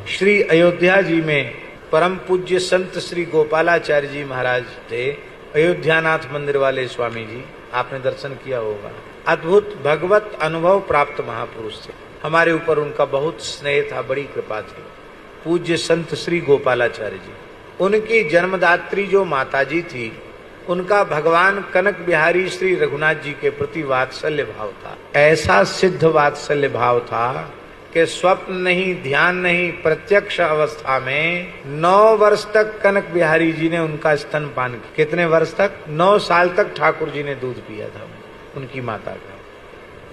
श्री अयोध्या जी में परम पूज्य संत श्री गोपालाचार्य जी महाराज थे, अयोध्यानाथ मंदिर वाले स्वामी जी, आपने दर्शन किया होगा। अद्भुत भगवत अनुभव प्राप्त महापुरुष थे। हमारे ऊपर उनका बहुत स्नेह था, बड़ी कृपा थी। पूज्य संत श्री गोपालाचार्य जी, उनकी जन्मदात्री जो माताजी थी, उनका भगवान कनक बिहारी श्री रघुनाथ जी के प्रति वात्सल्य भाव था। ऐसा सिद्ध वात्सल्य भाव था कि स्वप्न नहीं, ध्यान नहीं, प्रत्यक्ष अवस्था में 9 वर्ष तक कनक बिहारी जी ने उनका स्तनपान किया। कितने वर्ष तक? 9 साल तक ठाकुर जी ने दूध पिया था उनकी माता का।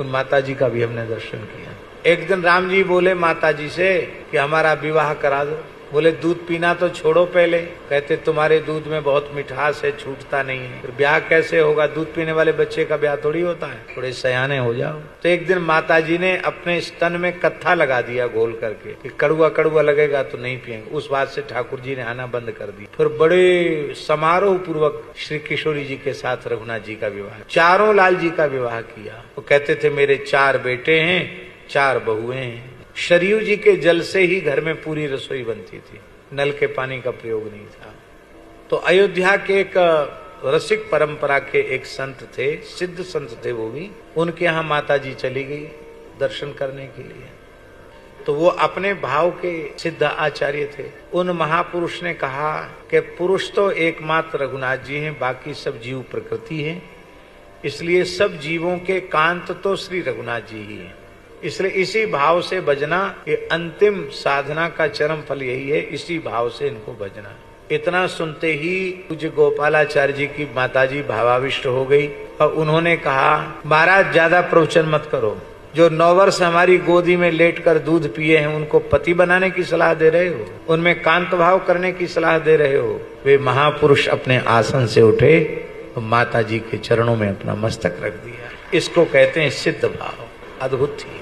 उन माता जी का भी हमने दर्शन किया। एक दिन राम जी बोले माता जी से कि हमारा विवाह करा दो। बोले दूध पीना तो छोड़ो पहले। कहते तुम्हारे दूध में बहुत मिठास है, छूटता नहीं है। फिर ब्याह कैसे होगा? दूध पीने वाले बच्चे का ब्याह थोड़ी होता है, थोड़े सयाने हो जाओ। तो एक दिन माता जी ने अपने स्तन में कत्था लगा दिया घोल करके कि कड़ुआ कड़ुआ लगेगा तो नहीं पिएंगे। उस बात से ठाकुर जी ने आना बंद कर दी। फिर बड़े समारोह पूर्वक श्री किशोरी जी के साथ रघुनाथ जी का विवाह, चारों लाल जी का विवाह किया। वो कहते थे मेरे 4 बेटे हैं, 4 बहुएं हैं। शरीयू जी के जल से ही घर में पूरी रसोई बनती थी, नल के पानी का प्रयोग नहीं था। तो अयोध्या के एक रसिक परंपरा के एक संत थे, सिद्ध संत थे वो भी। उनके यहाँ माता जी चली गई दर्शन करने के लिए। तो वो अपने भाव के सिद्ध आचार्य थे। उन महापुरुष ने कहा कि पुरुष तो एकमात्र रघुनाथ जी हैं, बाकी सब जीव प्रकृति है, इसलिए सब जीवों के कांत तो श्री रघुनाथ जी ही है। इसलिए इसी भाव से भजना, ये अंतिम साधना का चरम फल यही है, इसी भाव से इनको भजना। इतना सुनते ही पूज्य गोपालाचार्य जी की माताजी भावाविष्ट हो गई और उन्होंने कहा महाराज ज्यादा प्रवचन मत करो। जो 9 वर्ष हमारी गोदी में लेटकर दूध पिए हैं उनको पति बनाने की सलाह दे रहे हो, उनमें कांत भाव करने की सलाह दे रहे हो। वे महापुरुष अपने आसन से उठे और माता जी के चरणों में अपना मस्तक रख दिया। इसको कहते हैं सिद्ध भाव। अद्भुत थी।